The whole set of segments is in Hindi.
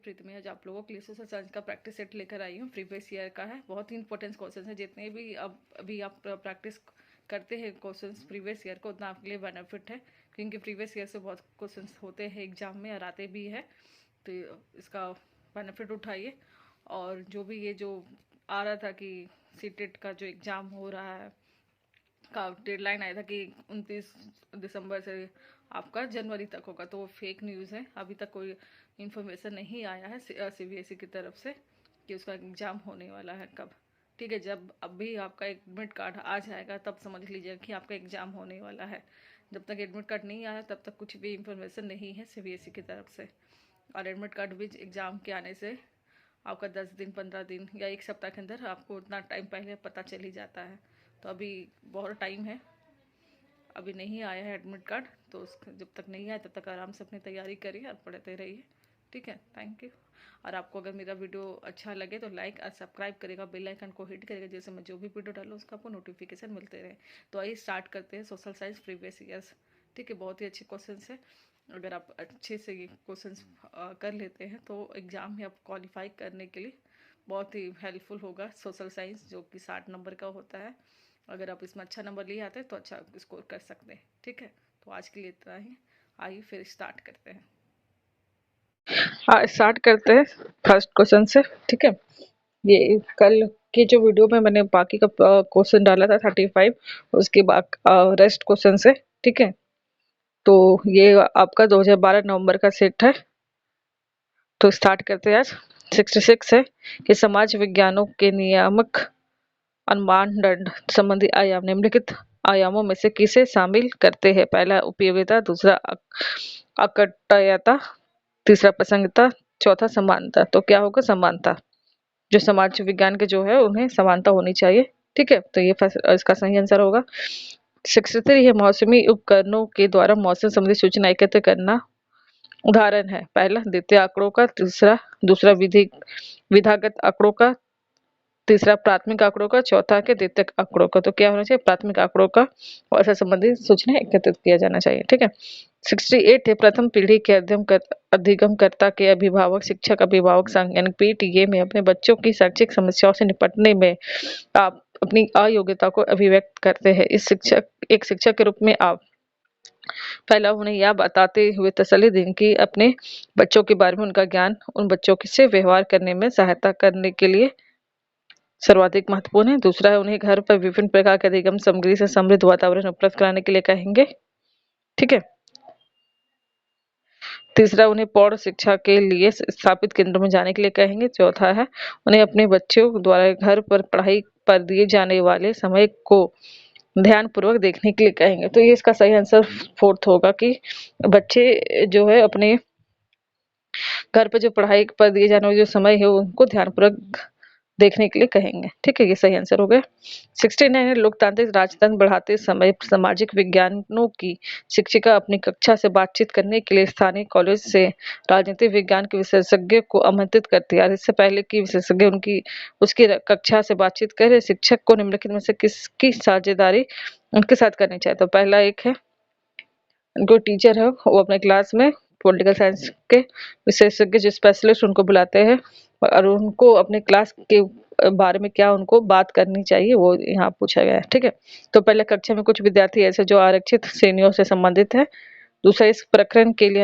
प्रीति में आज आप लोगों के लिए सोशल साइंस का प्रैक्टिस सेट लेकर आई हूँ। प्रीवियस ईयर का है, बहुत ही इंपॉर्टेंट क्वेश्चन है। जितने भी अब अभी आप प्रैक्टिस करते हैं क्वेश्चंस प्रीवियस ईयर को, उतना आपके लिए बेनिफिट है, क्योंकि प्रीवियस ईयर से बहुत क्वेश्चंस होते हैं एग्जाम में और आते भी है। तो इसका बेनिफिट उठाइए। और जो भी ये जो आ रहा था कि सीटेट का जो एग्ज़ाम हो रहा है का डेडलाइन आया था कि 29 दिसंबर से आपका जनवरी तक होगा, तो वो फेक न्यूज़ है। अभी तक कोई इन्फॉर्मेशन नहीं आया है सीबीएसई की तरफ से कि उसका एग्ज़ाम होने वाला है कब। ठीक है, जब अभी आपका एडमिट कार्ड आ जाएगा तब समझ लीजिएगा कि आपका एग्ज़ाम होने वाला है। जब तक एडमिट कार्ड नहीं आया तब तक कुछ भी इन्फॉर्मेशन नहीं है सीबीएसई की तरफ से। और एडमिट कार्ड भी एग्ज़ाम के आने से आपका 10 दिन 15 दिन या एक सप्ताह के अंदर आपको उतना टाइम पहले पता चल ही जाता है। तो अभी बहुत टाइम है, अभी नहीं आया है एडमिट कार्ड, तो जब तक नहीं आया तब तक आराम से अपनी तैयारी करिए और पढ़ते रहिए। ठीक है, थैंक यू। और आपको अगर मेरा वीडियो अच्छा लगे तो लाइक और सब्सक्राइब करेगा, बेल आइकन को हिट करेगा, जैसे मैं जो भी वीडियो डालूँ उसका आपको नोटिफिकेशन मिलते रहे। तो आइए स्टार्ट करते हैं सोशल साइंस प्रीवियस ईयर्स। ठीक है, बहुत ही अच्छे क्वेश्चन है। अगर आप अच्छे से ये क्वेश्चन कर लेते हैं तो एग्ज़ाम में आप क्वालिफाई करने के लिए बहुत ही हेल्पफुल होगा सोशल साइंस, जो कि 60 नंबर का होता है। अगर आप इसमें अच्छा नंबर लिए आते हैं तो अच्छा स्कोर कर सकते हैं। ठीक है, तो आज के लिए इतना ही। आइए फिर स्टार्ट करते हैं। स्टार्ट करते हैं फर्स्ट क्वेश्चन से। ठीक है, ये कल के जो वीडियो में मैंने बाकी का क्वेश्चन डाला था 35, उसके बाद रेस्ट क्वेश्चन से। ठीक है, तो ये आपका 2012 नवंबर का सेट है। तो स्टार्ट करते हैं। आज 66 है कि समाज विज्ञानों के नियामक अनुमानदंड संबंधी आयाम निम्नलिखित आयामों में से किसे शामिल करते हैं? पहला उपयोगिता, दूसरा अकट्टयता, तीसरा प्रसंगिता, चौथा समानता। तो क्या होगा? समानता। जो समाज विज्ञान के जो है उन्हें समानता होनी चाहिए। ठीक है, तो ये इसका सही आंसर होगा। 63 है मौसमी उपकरणों के द्वारा मौसम संबंधी सूचना एकत्र करना। उदाहरण है पहला द्वितीय आंकड़ों का, दूसरा विधागत आंकड़ों का, तीसरा प्राथमिक आंकड़ों का, चौथा के द्वितीयक आंकड़ों का। तो क्या होना चाहिए? प्राथमिक आंकड़ों का और इससे संबंधित सूचना एकत्रित किया जाना चाहिए। ठीक है, 68 है प्रथम पीढ़ी के अधिगमकर्ता के अभिभावक, शिक्षक, अभिभावक संघ यानी पीटीए में अपने बच्चों की शैक्षिक समस्याओं से निपटने में आप अपनी अयोग्यता को अभिव्यक्त करते हैं। एक शिक्षक के रूप में आप पहला उन्हें यह बताते हुए तसल्ली दें कि अपने बच्चों के बारे में उनका ज्ञान उन बच्चों से व्यवहार करने में सहायता करने के लिए सर्वाधिक महत्वपूर्ण है। दूसरा है उन्हें घर पर विभिन्न प्रकार के अधिगम सामग्री से समृद्ध वातावरण उपलब्ध कराने के लिए कहेंगे। ठीक है, तीसरा उन्हें प्रौढ़ शिक्षा के लिए स्थापित केंद्र में जाने के लिए कहेंगे। चौथा है उन्हें अपने बच्चों द्वारा घर पर पढ़ाई पर दिए जाने वाले समय को ध्यानपूर्वक देखने के लिए कहेंगे। तो ये इसका सही आंसर फोर्थ होगा कि बच्चे जो है अपने घर पर जो पढ़ाई पर दिए जाने वाले जो समय है उनको ध्यानपूर्वक देखने के लिए कहेंगे। ठीक है, ये सही आंसर हो गया। 69 है लोकतांत्रिक राजतंत्र बढ़ाते समय सामाजिक विज्ञानों की शिक्षिका अपनी कक्षा से बातचीत करने के लिए स्थानीय कॉलेज से राजनीतिक विज्ञान के विशेषज्ञ को आमंत्रित करती है। इससे पहले कि विशेषज्ञ उसकी कक्षा से बातचीत करे, शिक्षक को निम्नलिखित में से किसकी साझेदारी उनके साथ करनी चाहिए? तो पहला एक है जो टीचर है वो अपने क्लास में पॉलिटिकल साइंस के विशेषज्ञ जो स्पेशलिस्ट उनको बुलाते हैं और उनको अपने क्लास के बारे में क्या उनको बात करनी चाहिए वो यहाँ पूछा गया है। ठीक है, तो पहले कक्षा में कुछ विद्यार्थी ऐसे जो आरक्षित श्रेणियों से संबंधित है। दूसरा इस प्रकरण के लिए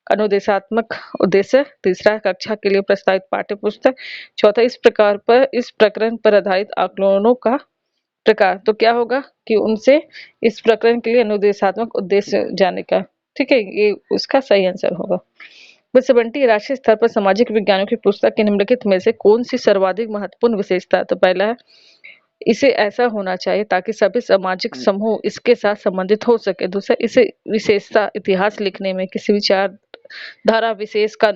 अनुदेशात्मक उद्देश्य। तीसरा कक्षा के लिए प्रस्तावित पाठ्य पुस्तक। चौथा इस प्रकरण पर आधारित आकलनों का प्रकार। तो क्या होगा कि उनसे इस प्रकरण के लिए अनुदेशात्मक उद्देश्य जाने का। ठीक है, ये उसका सही आंसर होगा। 70 राष्ट्रीय स्तर पर सामाजिक विज्ञानों की पुस्तक के निम्नलिखित में से कौन सी सर्वाधिक महत्वपूर्ण विशेषता है? तो पहला है इसे ऐसा होना चाहिए ताकि सभी सामाजिक समूह इसके साथ संबंधित हो सके। दूसरा इसे विशेषता इतिहास लिखने में किसी विचार धारा विशेष का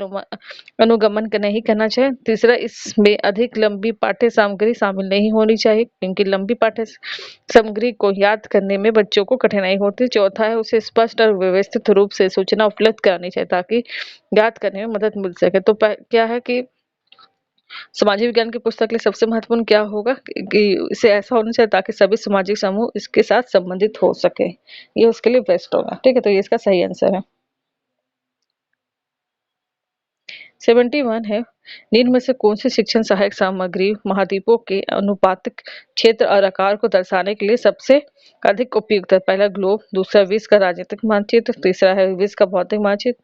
अनुगमन नहीं करना चाहिए। तीसरा इसमें अधिक लंबी पाठ्य सामग्री शामिल नहीं होनी चाहिए क्योंकि लंबी पाठ्य सामग्री को याद करने में बच्चों को कठिनाई होती है। चौथा है उसे स्पष्ट और व्यवस्थित रूप से सूचना उपलब्ध करानी चाहिए ताकि याद करने में मदद मिल सके। तो क्या है कि सामाजिक विज्ञान की पुस्तक के लिए सबसे महत्वपूर्ण क्या होगा कि इसे ऐसा होना चाहिए ताकि सभी सामाजिक समूह इसके साथ संबंधित हो सके। ये उसके लिए बेस्ट होगा। ठीक है, तो ये इसका सही आंसर है। 71 है, निम्न में से कौन सी शिक्षण सहायक सामग्री महाद्वीपों के अनुपातिक क्षेत्र और आकार को दर्शाने के लिए सबसे अधिक उपयुक्त है? पहला ग्लोब, दूसरा विश्व का राजनीतिक मानचित्र, तीसरा है विश्व का भौतिक मानचित्र,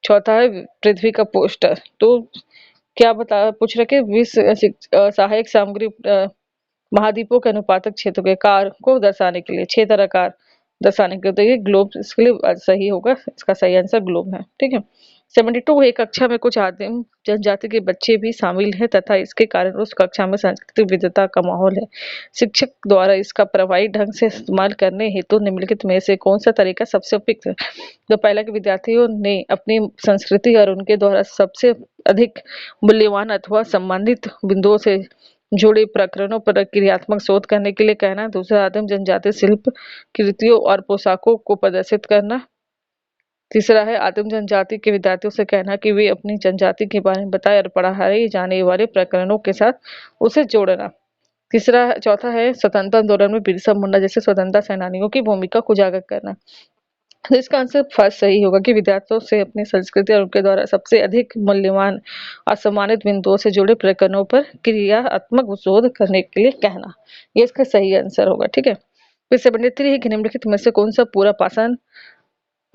चौथा है पृथ्वी का पोस्टर। तो क्या बता पूछ रहे कि विश्व सहायक सामग्री महाद्वीपों के अनुपातक क्षेत्र के आकार को दर्शाने के लिए, क्षेत्र और आकार दर्शाने के लिए, तो ये ग्लोब इसके लिए सही होगा, इसका सही आंसर ग्लोब है। ठीक है। 72 एक कक्षा में कुछ आदिम जनजाति के बच्चे भी शामिल हैं तथा इसके कारण उस कक्षा में सांस्कृतिक विविधता का माहौल है। शिक्षक द्वारा इसका प्रभावी ढंग से इस्तेमाल करने हेतु निम्नलिखित में से कौन सा तरीका सबसे उपयुक्त है? तो पहला कि विद्यार्थियों ने अपनी संस्कृति और उनके द्वारा सबसे अधिक मूल्यवान अथवा सम्मानित बिंदुओं से जुड़े प्रकरणों पर क्रियात्मक शोध करने के लिए कहना। दूसरा, आदिम जनजातीय शिल्प कृतियों और पोशाकों को प्रदर्शित करना। तीसरा है आदिम जनजाति के विद्यार्थियों से कहना कि वे अपनी जनजाति के बारे में बताए और पढ़ाए जाने वाले प्रकरणों के साथ उसे जोड़ना। चौथा है स्वतंत्रता आंदोलन में बिरसा मुंडा जैसे स्वतंत्रता सेनानियों की भूमिका को उजागर करना। तो इसका आंसर फर्स्ट सही होगा कि विद्यार्थियों से अपनी संस्कृति और उनके द्वारा सबसे अधिक मूल्यवान असम्मानित बिंदुओं से जुड़े प्रकरणों पर क्रियात्मक शोध करने के लिए कहना, ये इसका सही आंसर होगा। ठीक है। फिर 73 है कि निम्नलिखित में से कौन सा पूरा पाषाण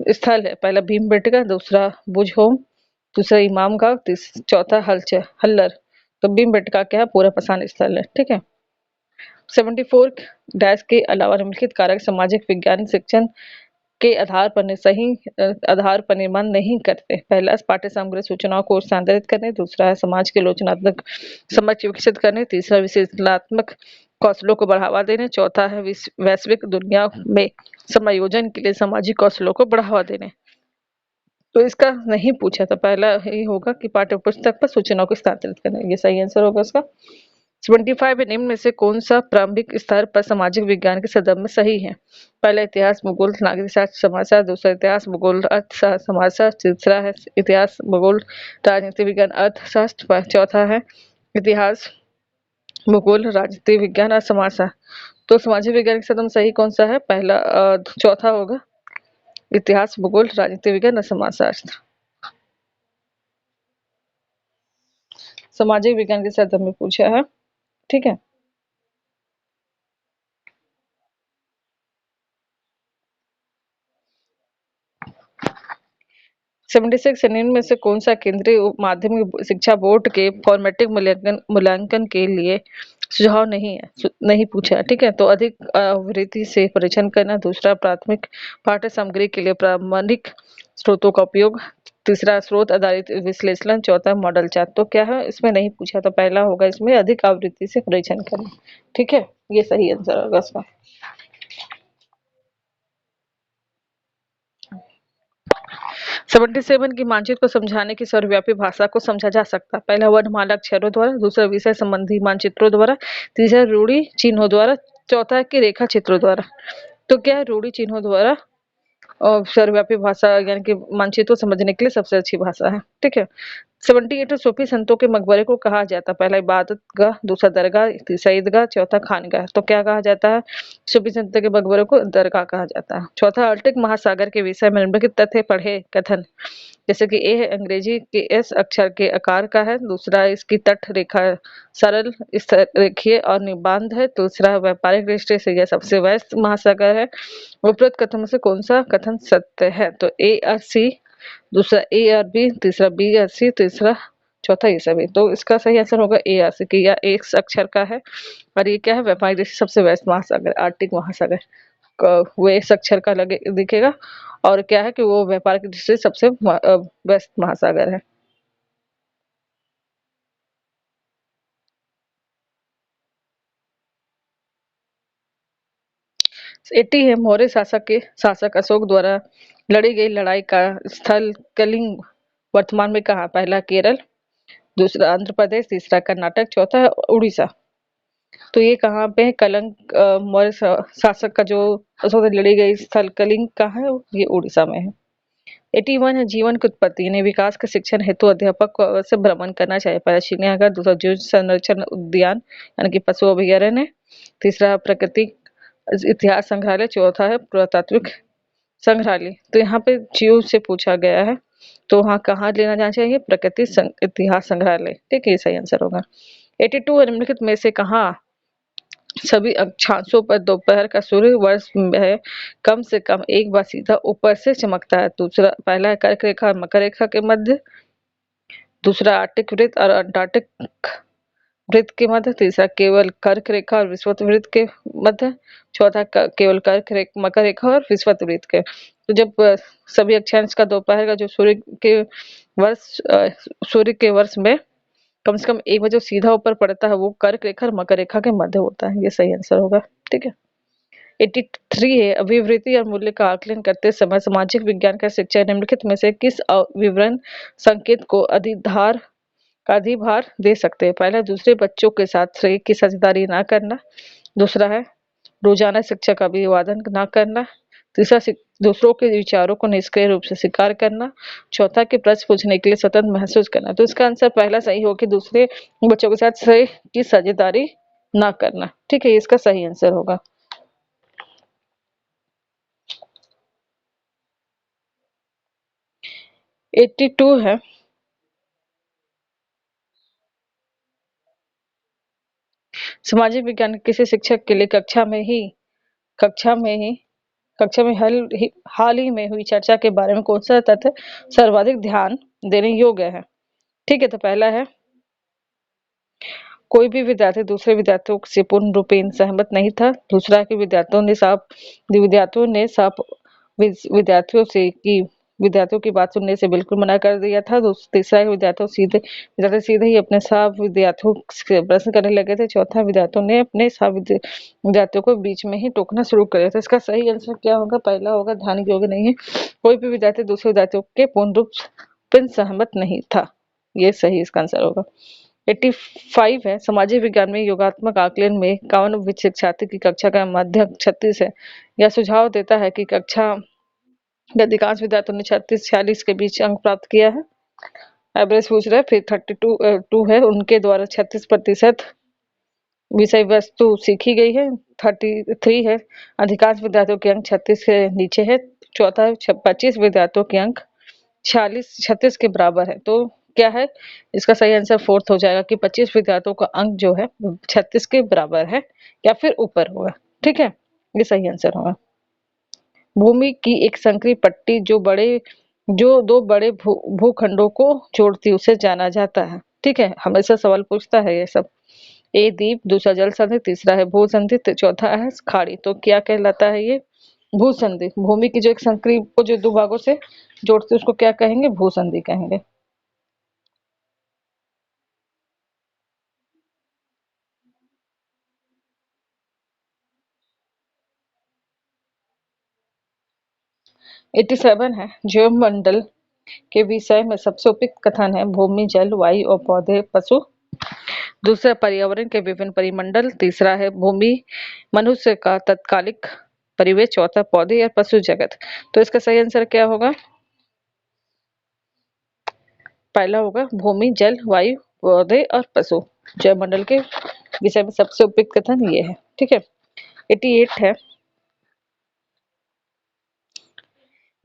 स्थल है? पहला भीमबेटका, दूसरा बुझहोम, दूसरा इमाम गांव, चौथा हल्लर। तो भीमबेटका क्या है? पूरा पाषाण स्थल है। ठीक है। 74 डैश के अलावा निम्नलिखित कारक सामाजिक विज्ञान शिक्षण के आधार पर निर्माण नहीं करते। पहला, पाठ्य सामग्री सूचनाओं को स्थानांतरित करने, दूसरा है समाज के आलोचनात्मक समझ विकसित करने, तीसरा विश्लेषणात्मक कौशलों को बढ़ावा देने, चौथा है वैश्विक दुनिया में समायोजन के लिए सामाजिक कौशलों को बढ़ावा देने। तो इसका नहीं पूछा था, पहला ही होगा कि पाठ्य पुस्तक पर सूचनाओं को स्थानांतरित करने, ये सही आंसर होगा इसका। 75 है, निम्न में से कौन सा प्रारंभिक स्तर पर सामाजिक विज्ञान के संदर्भ में सही है? पहला, इतिहास भूगोल नागरिक शास्त्र समाजशास्त्र, दूसरा इतिहास भूगोल अर्थशास्त्र समाजशास्त्र, तीसरा है इतिहास भूगोल राजनीति विज्ञान अर्थशास्त्र, चौथा है इतिहास भूगोल राजनीति विज्ञान और समाजशास्त्र। तो सामाजिक विज्ञान के संदर्भ में सही कौन सा है? पहला चौथा होगा, इतिहास भूगोल राजनीति विज्ञान और समाजशास्त्र। सामाजिक विज्ञान के संदर्भ में पूछा है। ठीक है। सेवेंटी सिक्स निम्न में से कौन सा केंद्रीय माध्यमिक शिक्षा बोर्ड के फॉर्मेटिव मूल्यांकन के लिए सुझाव नहीं है, नहीं पूछा। ठीक है। तो अधिक आवृत्ति से परीक्षण करना, दूसरा प्राथमिक पाठ्य सामग्री के लिए प्रामाणिक स्रोतों का उपयोग, तीसरा स्रोत आधारित विश्लेषण, चौथा मॉडल चार्ट। तो क्या है इसमें नहीं पूछा, तो पहला होगा इसमें अधिक आवृत्ति से परीक्षण करना। ठीक है, ये सही आंसर होगा इसका। 77 की मानचित्र को समझाने की सर्वव्यापी भाषा को समझा जा सकता है। पहला, वर्णमाला अक्षरों द्वारा, दूसरा विषय संबंधी मानचित्रों द्वारा, तीसरा रूढ़ि चिन्हों द्वारा, चौथा है कि रेखा चित्रों द्वारा। तो क्या है रूढ़ि चिन्हों द्वारा और सर्वव्यापी भाषा यानी कि मानचित्र को समझने के लिए सबसे अच्छी भाषा है। ठीक है। 78 सूफी संतों के मकबरे को कहा जाता है? पहला इबादतगाह, दूसरा दरगाह, तीसरा ईदगाह, चौथा खानगाह। तो क्या कहा जाता है? सूफी संतों के मकबरे को दरगाह कहा जाता है। चौथा, आर्कटिक महासागर के विषय में निम्नलिखित तथ्य पढ़े कथन, जैसे कि ए है अंग्रेजी के एस अक्षर के आकार का है, दूसरा इसकी तट रेखा सरल रेखीय और निबांध है, दूसरा व्यापारिक दृष्टि से यह सबसे व्यस्त महासागर है। उपरोक्त कथन में से कौन सा कथन सत्य है? तो ए और सी, दूसरा ए और बी, तीसरा बी और सी, तीसरा चौथा ये सभी। तो इसका सही आंसर होगा ए और सी, कि यह एक अक्षर का है और ये क्या है व्यापारिक दृष्टि सबसे व्यस्त महासागर आर्कटिक महासागर, वो एक अक्षर का लगे दिखेगा और क्या है कि वो व्यापार की दृष्टि से सबसे व्यस्त महासागर है। 80 है, मौर्य शासक अशोक द्वारा लड़ी गई लड़ाई का स्थल कलिंग वर्तमान में कहाँ? पहला केरल, दूसरा आंध्र प्रदेश, तीसरा कर्नाटक, चौथा उड़ीसा। तो ये कहाँ पे है? कलंक मौर्य शासक का जो अशोक द्वारा लड़ी गई स्थल कलिंग कहाँ है? ये उड़ीसा में है। 81 है, जीवन की उत्पत्ति यानी विकास के शिक्षण हेतु अध्यापक को अवश्य भ्रमण करना चाहिए। पहला चिड़ियाघर, दूसरा जीव संरक्षण उद्यान यानी कि पशु अभ्यारण्य, तीसरा प्रकृति इतिहास संग्रहालय, चौथा है पुरातात्विक संग्रहालय। तो यहाँ पे जीव से पूछा गया है, तो हाँ कहाँ लेना जाना चाहिए? प्रकृति इतिहास संग्रहालय। ठीक है, ये सही आंसर होगा। 82 निम्नलिखित में से कहाँ सभी अक्षांशों पर दोपहर का सूर्य वर्ष में कम से कम एक बार सीधा ऊपर से चमकता है? दूसरा, पहला है कर्क रेखा और मकर रेखा के मध्य, दूसरा आर्टिक वृत्त और अंटार्कटिक वृत्त के मध्य, तीसरा केवल कर्क रेखा और विषुवत वृत्त के मध्य, चौथा केवल मकर रेखा और विषुवत वृत्त के। तो जब सभी अक्षांश का दोपहर का जो सूर्य के वर्ष में कम से कम एक बार जो सीधा ऊपर पड़ता है वो कर्क रेखा और मकर रेखा के मध्य होता है। ये सही आंसर होगा। ठीक है। 83 है, अभिवृत्ति और मूल्य का आकलन करते समय सामाजिक विज्ञान का शिक्षक निम्नलिखित में से किस विवरण संकेत को अधिभार दे सकते हैं? पहला, दूसरे बच्चों के साथ श्रेय की साझेदारी न करना, दूसरा है रोजाना शिक्षा का अभिवादन न करना, तीसरा दूसरों के विचारों को निष्क्रिय रूप से स्वीकार करना, चौथा कि प्रश्न पूछने के लिए स्वतंत्र महसूस करना। तो इसका आंसर पहला सही हो कि दूसरे बच्चों के साथ श्रेय की साझेदारी ना करना। ठीक है, इसका सही आंसर होगा। एट्टी टू है, सामाजिक विज्ञान किसी शिक्षक के लिए कक्षा में हाल ही में हुई चर्चा के बारे में कौन सा तथ्य सर्वाधिक ध्यान देने योग्य है? ठीक है, तो पहला है कोई भी विद्यार्थी दूसरे विद्यार्थियों से पूर्ण रूपेण सहमत नहीं था। दूसरा कि विद्यार्थियों की बात सुनने से बिल्कुल मना कर दिया था। तीसरा विद्यार्थी सीधे ही अपने सह विद्यार्थियों से प्रश्न करने लगे थे। चौथा, विद्यार्थियों ने अपने सह विद्यार्थियों को बीच में ही टोकना शुरू कर दिया था। इसका सही आंसर क्या होगा? पहला होगा ध्यान योग्य नहीं है, कोई भी विद्यार्थी दूसरे विद्यार्थियों के पूर्ण रूप से सहमत नहीं था। ये सही इसका आंसर होगा। 85 है, सामाजिक विज्ञान में योगात्मक आकलन में कौन विशिक्षक छात्र की कक्षा का माध्यक 36 है? यह सुझाव देता है कि कक्षा के अधिकांश विद्यार्थियों ने 36-46 के बीच अंक प्राप्त किया है। एवरेज पूछ रहा है। फिर 32 है, उनके द्वारा 36% विषय वस्तु सीखी गई है। 33 है, अधिकांश विद्यार्थियों के अंक 36 के नीचे है। चौथा है, 25 विद्यार्थियों के अंक 36 के बराबर है। तो क्या है इसका सही आंसर? फोर्थ हो जाएगा कि 25 विद्यार्थियों का अंक जो है 36 के बराबर है या फिर ऊपर होगा। ठीक है, ये सही आंसर होगा। भूमि की एक संकरी पट्टी जो दो बड़े भूखंडों को जोड़ती है उसे जाना जाता है। ठीक है, हमेशा सवाल पूछता है ये सब। ए द्वीप, दूसरा जल संधि, तीसरा है भू संधि, चौथा है खाड़ी। तो क्या कहलाता है ये? भू संधि। भूमि की जो एक संकरी को जो दो भागों से जोड़ते उसको क्या कहेंगे? भू संधि कहेंगे। एट्टी सेवन है, जीवमंडल के विषय में सबसे उपयुक्त कथन है भूमि, जल, वायु और पौधे, पशु। दूसरा, पर्यावरण के विभिन्न परिमंडल। तीसरा है भूमि, मनुष्य का तत्कालिक परिवेश। चौथा, पौधे या पशु जगत। तो इसका सही आंसर क्या होगा? पहला होगा भूमि, जल, वायु, पौधे और पशु। जैवमंडल के विषय में सबसे उपयुक्त कथन ये है। ठीक है। 88 है,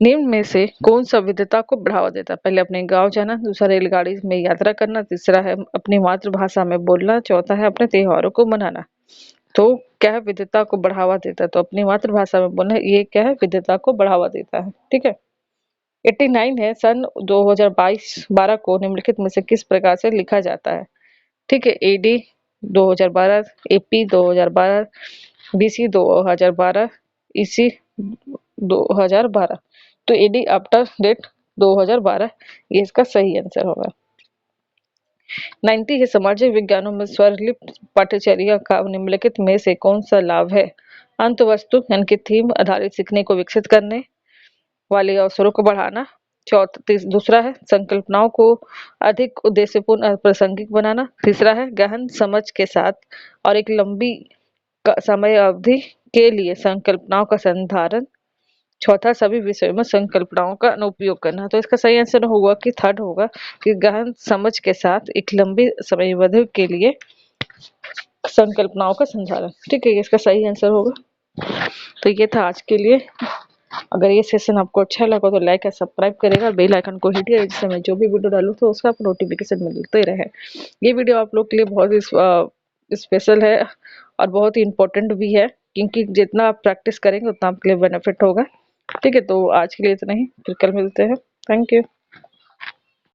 निम्न में से कौन सा विविधता को बढ़ावा देता है? पहले अपने गांव जाना, दूसरा रेलगाड़ी में यात्रा करना, तीसरा है अपनी मातृभाषा में बोलना, चौथा है अपने त्योहारों को मनाना। तो क्या है विविधता को बढ़ावा देता है? तो अपनी मातृभाषा में बोलना, ये क्या है? विविधता को बढ़ावा देता है। ठीक है। 89 है, सन 2022-12 को निम्नलिखित में से किस प्रकार से लिखा जाता है? ठीक है, एडी 2012, एपी 2012, बीसी 2012, ईसी 2012। तो एडी आफ्टर डेट 2012 ये इसका सही आंसर होगा। 90 है, सामाजिक विज्ञानों में स्वरलिपि पाठ्यचर्या का निम्नलिखित में से कौन सा लाभ है? अंत वस्तु यानी कि थीम आधारित सीखने को विकसित करने वाले अवसरों को बढ़ाना। दूसरा है संकल्पनाओं को अधिक उद्देश्यपूर्ण और प्रासंगिक बनाना। तीसरा है गहन समझ के साथ और एक लंबी समय अवधि के लिए संकल्पनाओं का संधारण। चौथा, सभी विषयों में संकल्पनाओं का उपयोग करना। तो इसका सही आंसर होगा कि थर्ड होगा कि गहन समझ के साथ एक लंबी समय अवधि के लिए संकल्पनाओं का संधारण। ठीक है, इसका सही आंसर होगा। तो ये था आज के लिए अगर ये सेशन आपको अच्छा लगा तो लाइक और सब्सक्राइब करेगा, बेल आइकन को हिटिए जिससे मैं जो भी वीडियो डालूँ तो उसका आपको नोटिफिकेशन मिलते रहे। ये वीडियो आप लोग के लिए बहुत ही स्पेशल है और बहुत ही इम्पोर्टेंट भी है, क्योंकि जितना आप प्रैक्टिस करेंगे उतना आपके लिए बेनिफिट होगा। ठीक है, तो आज के लिए इतना ही, फिर कल मिलते हैं। Thank you.